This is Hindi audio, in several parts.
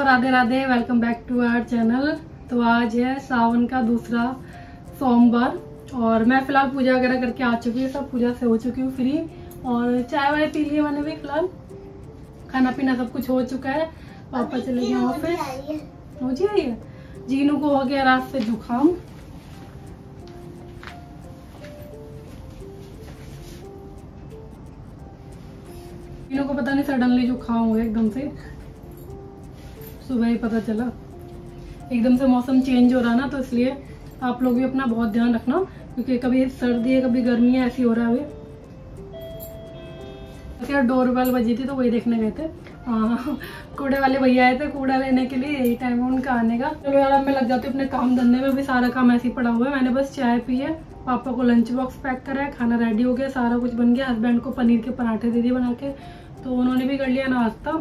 Radhe Radhe, welcome back to our channel. तो आज है सावन का दूसरा सोमवार और मैं फिलहाल पूजा वगैरह करके आ चुकी हूँ। सब पूजा से हो चुकी हूँ फ्री और चाय वाय पी लिया मैंने भी। फिलहाल खाना पीना सब कुछ हो चुका है। पापा चले गए ऑफिस। मुझे आई है, जीनू को हो गया रात से जुकाम। जीनू को पता नहीं सडनली जुकाम हो गया एकदम से, सुबह ही पता चला। एकदम से मौसम चेंज हो रहा ना, तो इसलिए आप लोग भी अपना बहुत ध्यान रखना, क्योंकि कभी सर्दी है कभी गर्मी है, ऐसी हो रहा है अभी। यार डोरबेल बजी थी तो वही देखने गए थे। कूड़े वाले भैया आए थे कूड़ा लेने के लिए, यही टाइम है उनका आने का। चलो यार अब मैं लग जाती हूँ अपने काम धंधे में। भी सारा काम ऐसे ही पड़ा हुआ है। मैंने बस चाय पी है, पापा को लंच बॉक्स पैक करा है, खाना रेडी हो गया, सारा कुछ बन गया। हस्बैंड को पनीर के पराठे दे दिए बना के, तो उन्होंने भी कर लिया नाश्ता।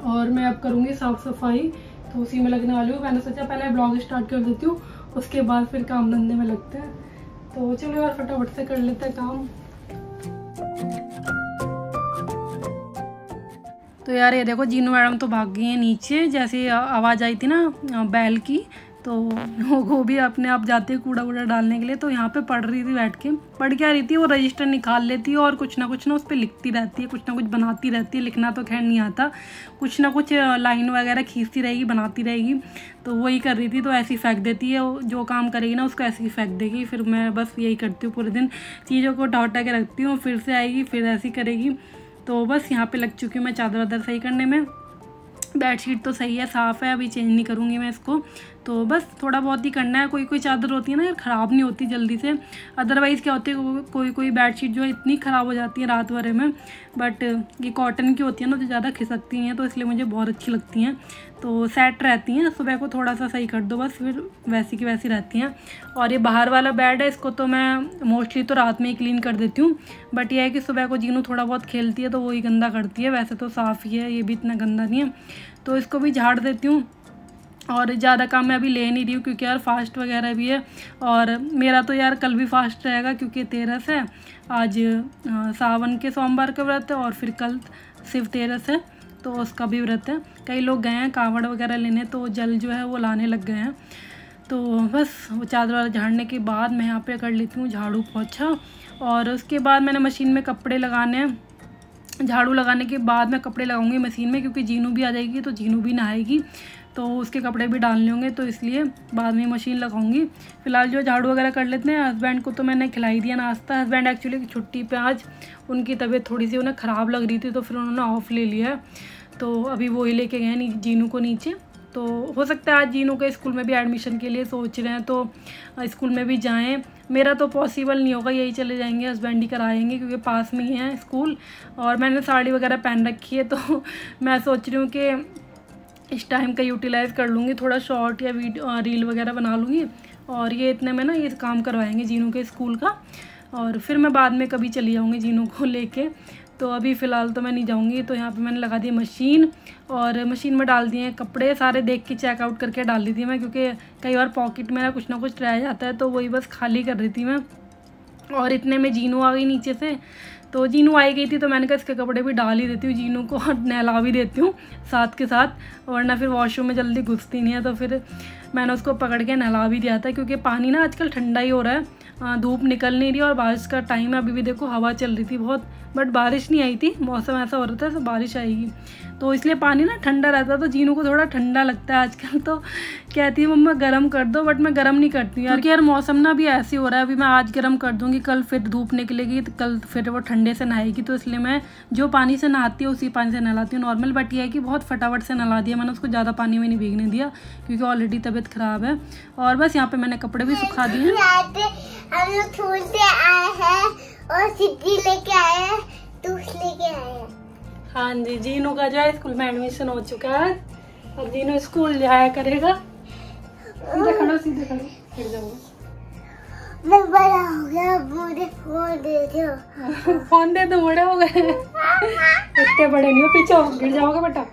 और मैं अब करूँगी साफ सफाई, तो उसी में लगने वाली हूँ। मैंने सोचा पहले ब्लॉग स्टार्ट कर देती हूँ, उसके बाद फिर काम धंधे में लगते हैं। तो चलो यार फटाफट से कर लेते हैं काम। तो यार ये देखो जीनू मैडम तो भाग गई है नीचे। जैसे आवाज़ आई थी ना बैल की, तो वो भी अपने आप जाती है कूड़ा वूड़ा डालने के लिए। तो यहाँ पे पढ़ रही थी बैठ के। पढ़ क्या रही थी, वो रजिस्टर निकाल लेती है और कुछ ना उस पर लिखती रहती है, कुछ ना कुछ बनाती रहती है। लिखना तो खैर नहीं आता, कुछ ना कुछ लाइन वगैरह खींचती रहेगी, बनाती रहेगी। तो वही कर रही थी, तो ऐसी फेंक देती है। जो काम करेगी ना उसको ऐसे ही फेंक देगी। फिर मैं बस यही करती हूँ पूरे दिन, चीज़ों को उठा के रखती हूँ, फिर से आएगी फिर ऐसी करेगी। तो बस यहाँ पे लग चुकी हूँ मैं चादर वादर सही करने में। बेडशीट तो सही है, साफ़ है, अभी चेंज नहीं करूँगी मैं इसको। तो बस थोड़ा बहुत ही करना है। कोई चादर होती है ना यार ख़राब नहीं होती जल्दी से। अदरवाइज़ क्या होती है, कोई बेडशीट जो है इतनी ख़राब हो जाती है रात भर में। बट ये कॉटन की होती है ना, तो ज़्यादा खिसकती हैं, तो इसलिए मुझे बहुत अच्छी लगती हैं। तो सेट रहती हैं। सुबह को थोड़ा सा सही कर दो बस, फिर वैसी की वैसी रहती हैं। और ये बाहर वाला बेड है, इसको तो मैं मोस्टली तो रात में ही क्लीन कर देती हूँ। बट यह है कि सुबह को जीनू थोड़ा बहुत खेलती है तो वही गंदा करती है। वैसे तो साफ़ ही है, ये भी इतना गंदा नहीं है, तो इसको भी झाड़ देती हूँ। और ज़्यादा काम मैं अभी ले नहीं रही हूँ, क्योंकि यार फास्ट वगैरह भी है। और मेरा तो यार कल भी फास्ट रहेगा, क्योंकि 13 है आज। सावन के सोमवार का व्रत है और फिर कल शिव 13 है, तो उसका भी व्रत है। कई लोग गए हैं कांवड़ वगैरह लेने, तो जल जो है वो लाने लग गए हैं। तो बस वो चादर झाड़ने के बाद मैं यहाँ पे कर लेती हूँ झाड़ू पोछा। और उसके बाद मैंने मशीन में कपड़े लगाने हैं। झाड़ू लगाने के बाद मैं कपड़े लगाऊंगी मशीन में, क्योंकि जीनू भी आ जाएगी तो जीनू भी नहाएगी, तो उसके कपड़े भी डालने होंगे, तो इसलिए बाद में मशीन लगाऊंगी। फिलहाल जो झाड़ू वगैरह कर लेते हैं। हस्बैंड को तो मैंने खिलाई दिया नाश्ता। हस्बैंड एक्चुअली छुट्टी पे आज, उनकी तबीयत थोड़ी सी उन्हें ख़राब लग रही थी, तो फिर उन्होंने ऑफ ले लिया है। तो अभी वो ही लेके गए हैं जीनू को नीचे। तो हो सकता है आज जीनू के स्कूल में भी एडमिशन के लिए सोच रहे हैं, तो स्कूल में भी जाएं। मेरा तो पॉसिबल नहीं होगा, यही चले जाएंगे, हस्बैंड ही कराएंगे, क्योंकि पास में ही है स्कूल। और मैंने साड़ी वगैरह पहन रखी है, तो मैं सोच रही हूँ कि इस टाइम का यूटिलाइज़ कर लूँगी, थोड़ा शॉर्ट या रील वगैरह बना लूँगी। और ये इतने में ना ये काम करवाएंगे जीनू के स्कूल का, और फिर मैं बाद में कभी चली जाऊँगी जीनू को लेके। तो अभी फ़िलहाल तो मैं नहीं जाऊँगी। तो यहाँ पे मैंने लगा दी मशीन, और मशीन में डाल दिए कपड़े सारे, देख के चेकआउट करके डाल दी थी मैं, क्योंकि कई बार पॉकेट में ना कुछ रह जाता है, तो वही बस खाली कर रही थी मैं। और इतने में जीनू आ गई नीचे से। तो जीनू आई गई थी, तो मैंने कहा इसके कपड़े भी डाल ही देती हूँ जीनू को, और नहला भी देती हूँ साथ के साथ, वरना फिर वॉशरूम में जल्दी घुसती नहीं है। तो फिर मैंने उसको पकड़ के नहला भी दिया था, क्योंकि पानी ना आजकल ठंडा ही हो रहा है, धूप निकल नहीं रही और बारिश का टाइम है। अभी भी देखो हवा चल रही थी बहुत, बट बारिश नहीं आई थी। मौसम ऐसा हो रहा था तो बारिश आएगी, तो इसलिए पानी ना ठंडा रहता है। तो जीनू को थोड़ा ठंडा लगता है आजकल, तो कहती है मम्मा गर्म कर दो, बट मैं गर्म नहीं करती हूँ, क्योंकि यार मौसम ना अभी ऐसे हो रहा है। अभी मैं आज गर्म कर दूँगी, कल फिर धूप निकलेगी, तो कल फिर वो ठंडे से नहाएगी। तो इसलिए मैं जो पानी से नहाती हूँ उसी पानी से नहलाती हूँ नॉर्मल। बट ये है कि बहुत फटाफट से नहला दिया मैंने उसको, ज़्यादा पानी में नहीं भीगने दिया, क्योंकि ऑलरेडी तबीयत ख़राब है। और बस यहाँ पे मैंने कपड़े भी सुखा दिए। हम लोग स्कूल से आए हैं और सिद्धि लेके आए हैं, दूध लेके आए हैं। हाँ जी, जीनू का जो है स्कूल में एडमिशन हो चुका है, अब जीनू स्कूल जाया करेगा। सीधे खड़ो, फिर जाऊंगा। मैं बड़ा हो गया, मुझे फोन दे दो। फोन दे दो, बड़े हो गए। इतने बड़े नहीं हो, पीछे हो, गिर जाओगे बेटा।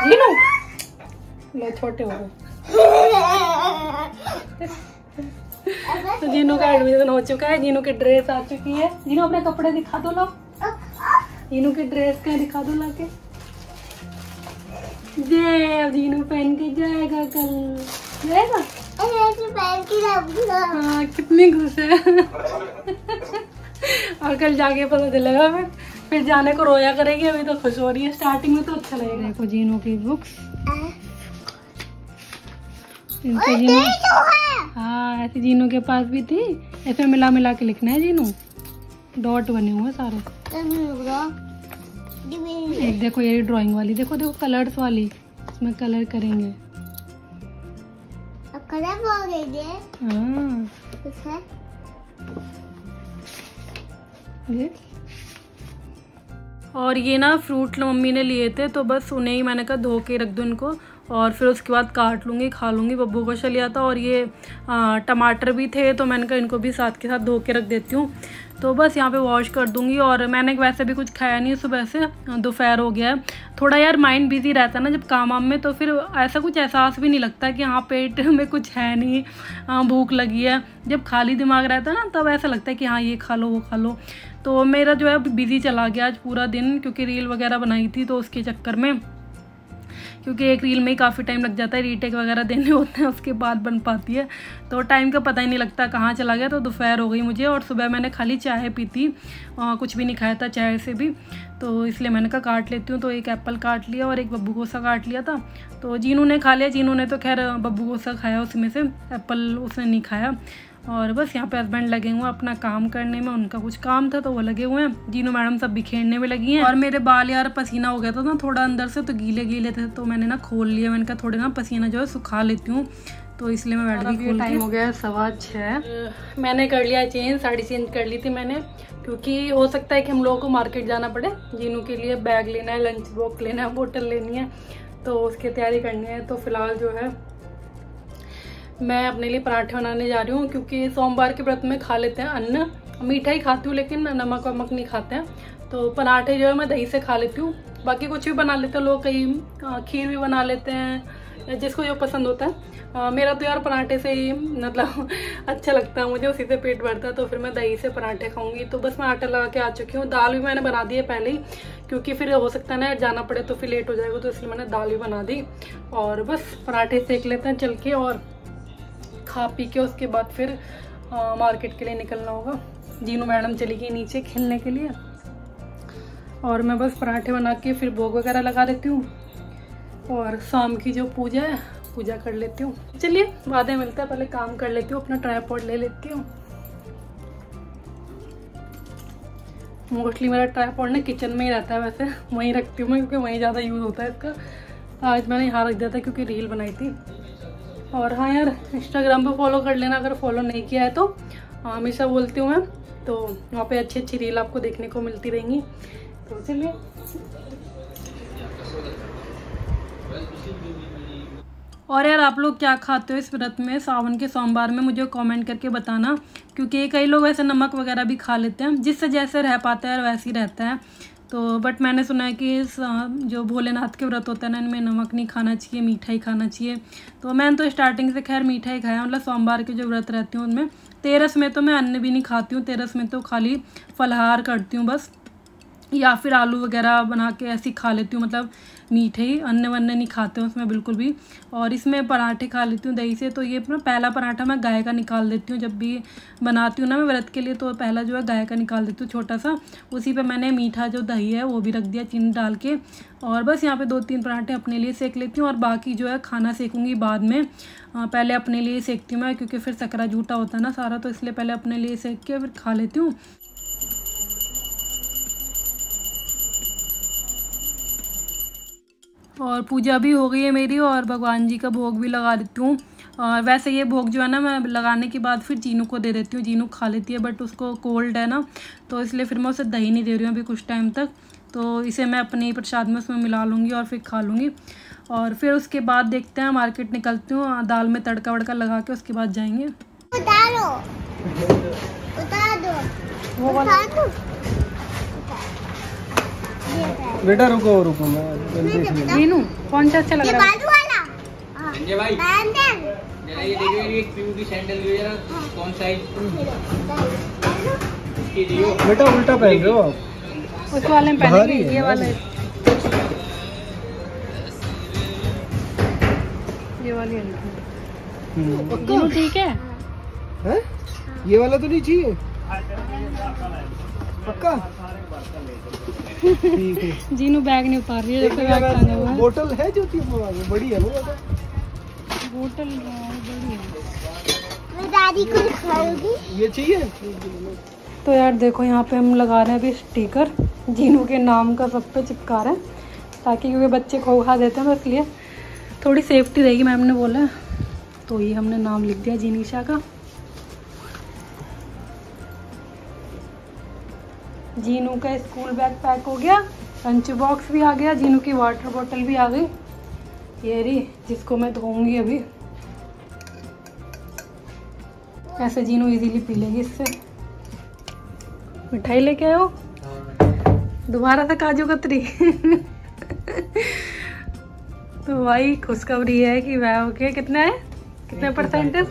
जीनू लो, छोटे हो गए। तो जीनू का एडमिशन हो चुका है, जीनू की ड्रेस आ चुकी है। जीनू अपने कपड़े दिखा दो, लो जीनू की ड्रेस का दिखा दो लाके। ये अब जीनू पहन के जाएगा कल, जाएगा। हाँ कितनी खुश है। और कल जाके पता चलेगा, फिर जाने को रोया करेगी। अभी तो खुश हो रही है, स्टार्टिंग में तो अच्छा लगेगा। देखो जीनू की बुक्स, हाँ ऐसे जीनू के पास भी थी, ऐसे मिला मिला के लिखना है जीनू, डॉट बने हुए सारे। एक देखो ये ड्राइंग वाली, देखो देखो कलर्स वाली, इसमें कलर करेंगे। हाँ ये और ये ना फ्रूट मम्मी ने लिए थे, तो बस उन्हें ही मैंने कहा धो के रख दूँ इनको, और फिर उसके बाद काट लूँगी, खा लूँगी। बब्बू को लिया था, और ये टमाटर भी थे, तो मैंने कहा इनको भी साथ के साथ धो के रख देती हूँ। तो बस यहाँ पे वॉश कर दूँगी। और मैंने वैसे भी कुछ खाया नहीं सुबह से, दोपहर हो गया है। थोड़ा यार माइंड बिजी रहता है ना जब काम वाम में, तो फिर ऐसा कुछ एहसास भी नहीं लगता कि हाँ पेट में कुछ है नहीं, भूख लगी है। जब खाली दिमाग रहता है ना तब ऐसा लगता है कि हाँ ये खा लो वो खा लो। तो मेरा जो है बिज़ी चला गया आज पूरा दिन, क्योंकि रील वगैरह बनाई थी, तो उसके चक्कर में, क्योंकि एक रील में ही काफ़ी टाइम लग जाता है, रीटेक वगैरह देने होते हैं, उसके बाद बन पाती है, तो टाइम का पता ही नहीं लगता कहाँ चला गया। तो दोपहर हो गई मुझे, और सुबह मैंने खाली चाय पी थी, कुछ भी नहीं खाया था चाय से भी, तो इसलिए मैंने कहा काट लेती हूँ। तो एक एप्पल काट लिया और एक बब्बू गोसा काट लिया था। तो जीनू ने खा लिया, जीनू ने तो खैर बब्बू गोसा खाया, उसमें से एप्पल उसने नहीं खाया। और बस यहाँ पे हस्बैंड लगे हुए हैं अपना काम करने में, उनका कुछ काम था तो वो लगे हुए हैं। जीनू मैडम सब बिखेरने में लगी हैं। और मेरे बाल यार पसीना हो गया था ना थोड़ा अंदर से, तो गीले गीले थे, तो मैंने ना खोल लिया। मैंने कहा थोड़े ना पसीना जो है सुखा लेती हूँ, तो इसलिए मैं बैठ गई। टाइम हो गया 6:15। मैंने कर लिया चेंज, साड़ी चेंज कर ली थी मैंने, क्योंकि हो सकता है कि हम लोगों को मार्केट जाना पड़े। जीनू के लिए बैग लेना है, लंच बॉक्स लेना है, बोतल लेनी है, तो उसकी तैयारी करनी है। तो फिलहाल जो है मैं अपने लिए पराठे बनाने जा रही हूँ, क्योंकि सोमवार के व्रत में खा लेते हैं अन्न, मीठा ही खाती हूँ लेकिन नमक वमक नहीं खाते हैं। तो पराठे जो है मैं दही से खा लेती हूँ, बाकी कुछ भी बना लेते हैं लोग, कई खीर भी बना लेते हैं, जिसको जो पसंद होता है। मेरा तो यार पराठे से ही मतलब अच्छा लगता है मुझे, उसी से पेट भरता है, तो फिर मैं दही से पराठे खाऊंगी। तो बस मैं आटा लगा के आ चुकी हूँ। दाल भी मैंने बना दी है पहले ही, क्योंकि फिर हो सकता है ना जाना पड़े तो फिर लेट हो जाएगा, तो इसलिए मैंने दाल भी बना दी। और बस पराठे सेक लेते हैं चल के, और खा पी के उसके बाद फिर मार्केट के लिए निकलना होगा। जीनू मैडम चली गई नीचे खेलने के लिए, और मैं बस पराठे बना के फिर भोग वगैरह लगा देती हूँ, और शाम की जो पूजा है पूजा कर लेती हूँ। चलिए बाद में मिलता है, पहले काम कर लेती हूँ, अपना ट्राइपॉड ले लेती हूँ। मोस्टली मेरा ट्राइपॉड ना किचन में ही रहता है, वैसे वहीं रखती हूँ मैं, क्योंकि वहीं ज़्यादा यूज़ होता है इसका। आज मैंने यहाँ रख दिया था क्योंकि रील बनाई थी। और हाँ यार इंस्टाग्राम पे फॉलो कर लेना अगर फॉलो नहीं किया है तो, हमेशा बोलती हूँ मैं, तो वहाँ पे अच्छी अच्छी रील आपको देखने को मिलती रहेंगी। तो चलिए और यार आप लोग क्या खाते हो इस व्रत में, सावन के सोमवार में, मुझे कमेंट करके बताना, क्योंकि कई लोग ऐसे नमक वगैरह भी खा लेते हैं, जिससे जैसे रह पाता है वैसे ही रहता है। तो बट मैंने सुना है कि जो भोलेनाथ के व्रत होता है ना, इनमें नमक नहीं खाना चाहिए, मीठा ही खाना चाहिए। तो मैंने तो स्टार्टिंग से खैर मीठा ही खाया, मतलब सोमवार के जो व्रत रहती हूँ उनमें। तेरस में तो मैं अन्न भी नहीं खाती हूँ, तेरस में तो खाली फलाहार करती हूँ बस, या फिर आलू वगैरह बना के ऐसी खा लेती हूँ, मतलब मीठे ही, अन्न वन्न नहीं खाते हूँ उसमें बिल्कुल भी। और इसमें पराठे खा लेती हूँ दही से। तो ये अपना पहला पराठा मैं गाय का निकाल देती हूँ, जब भी बनाती हूँ ना मैं व्रत के लिए, तो पहला जो है गाय का निकाल देती हूँ छोटा सा। उसी पे मैंने मीठा जो दही है वो भी रख दिया चीनी डाल के, और बस यहाँ पे 2-3 पराठे अपने लिए सेक लेती हूँ, और बाकी जो है खाना सेकूँगी बाद में। पहले अपने लिए सेकती हूँ मैं, क्योंकि फिर सकरा झूठा होता है ना सारा, तो इसलिए पहले अपने लिए सेक के फिर खा लेती हूँ। और पूजा भी हो गई है मेरी, और भगवान जी का भोग भी लगा देती हूँ। और वैसे ये भोग जो है ना मैं लगाने के बाद फिर जीनू को दे देती हूँ, जीनू खा लेती है, बट उसको कोल्ड है ना, तो इसलिए फिर मैं उसे दही नहीं दे रही हूँ अभी कुछ टाइम तक। तो इसे मैं अपने ही प्रसाद में उसमें मिला लूँगी और फिर खा लूँगी। और फिर उसके बाद देखते हैं, मार्केट निकलती हूँ, दाल में तड़का वड़का लगा के उसके बाद जाएंगे। बेटा रुको रुको, मैं जीनू कौन सा अच्छा लग रहा है? संजय भाई जरा ये देखिए, ये क्यू की सैंडल लो जरा, कौन सा है इसकी दियो। बेटा उल्टा पहन रहे हो आप, उस वाले में पहनेंगे, ये वाले। ये वाली हल्की जीनू ठीक है? हैं? ये वाला तो नहीं चाहिए? पक्का? ठीक है। जीनू बैग नहीं उतार रही है जब तक बैग टांगा हुआ है। बोतल है जो थी बड़ी है वो बोतल बड़ी है। मैं दादी को दिखाऊंगी। ये चाहिए? तो यार देखो यहाँ पे हम लगा रहे हैं अभी स्टिकर, जीनू के नाम का सब पे चिपका रहे हैं ताकि क्योंकि बच्चे खो खा देते हैं तो इसलिए थोड़ी सेफ्टी रहेगी, मैम ने बोला। तो ये हमने नाम लिख दिया जीनिशा का। जीनू का स्कूल बैग पैक हो गया, लंच बॉक्स भी आ गया, जीनू की वाटर बोतल भी आ गई, ये रही जिसको मैं धोऊंगी अभी। ऐसे जीनू इजीली पी लेगी इससे। मिठाई लेके आए हो दोबारा से काजू कतरी। तो भाई खुशखबरी है कि वह के कितने है, कितने परसेंटेज?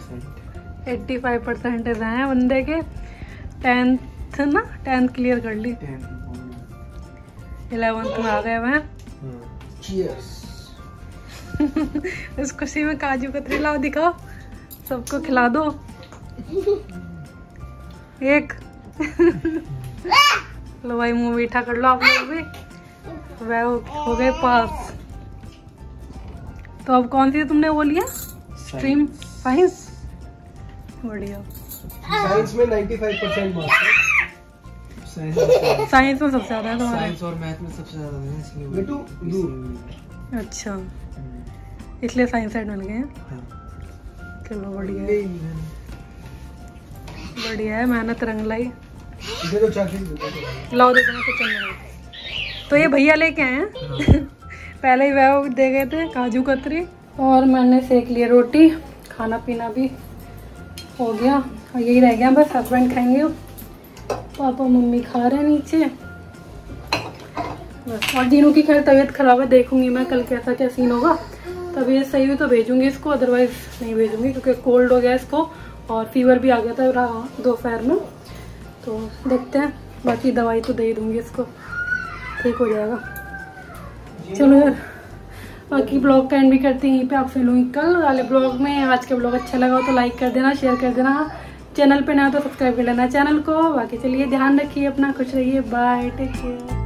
85% हैं बंदे के। 10th ना 10th क्लियर कर ली, 11th में आ गए वह। इस खुशी में काजू कतरी लाओ, दिखाओ सबको खिला दो एक। लो भाई मुंह मीठा कर लो आप लोग भी। वह हो गए पास। तो अब कौन सी तुमने वो लिया स्ट्रीम? साइंस। बढ़िया। साइंस में 95% मार्क्स है। साइंस में सबसे ज्यादा है तुम्हारे? साइंस और मैथ में सबसे ज्यादा है इसलिए। बेटू अच्छा इसलिए साइंस साइड बन गए हैं। चलो बढ़िया है, बढ़िया है, मेहनत रंग लाई। लाओ दे देना किचन में। तो ये भैया लेके आए हैं। पहले ही वह दे गए थे काजू कतरी, और मैंने सेक लिया रोटी। खाना पीना भी हो गया और यही रह गया बस, हस्बैंड खाएंगे, पापा मम्मी खा रहे हैं नीचे बस। और जीनू की खैर तबीयत खराब है, देखूंगी मैं कल कैसा क्या सीन होगा। तबीयत सही हुई तो भेजूंगी इसको, अदरवाइज नहीं भेजूंगी क्योंकि कोल्ड हो गया इसको और फीवर भी आ गया था दोपहर में। तो देखते हैं, बाकी दवाई तो दे ही दूंगी इसको, ठीक हो जाएगा। चलो यार बाकी ब्लॉग का एंड भी करते हैं यहीं पे, आपसे मिलूंगी कल वाले ब्लॉग में। आज का ब्लॉग अच्छा लगा हो तो लाइक कर देना, शेयर कर देना, चैनल पे नया तो सब्सक्राइब कर लेना चैनल को। बाकी चलिए ध्यान रखिए अपना, खुश रहिए, बाय, टेक केयर।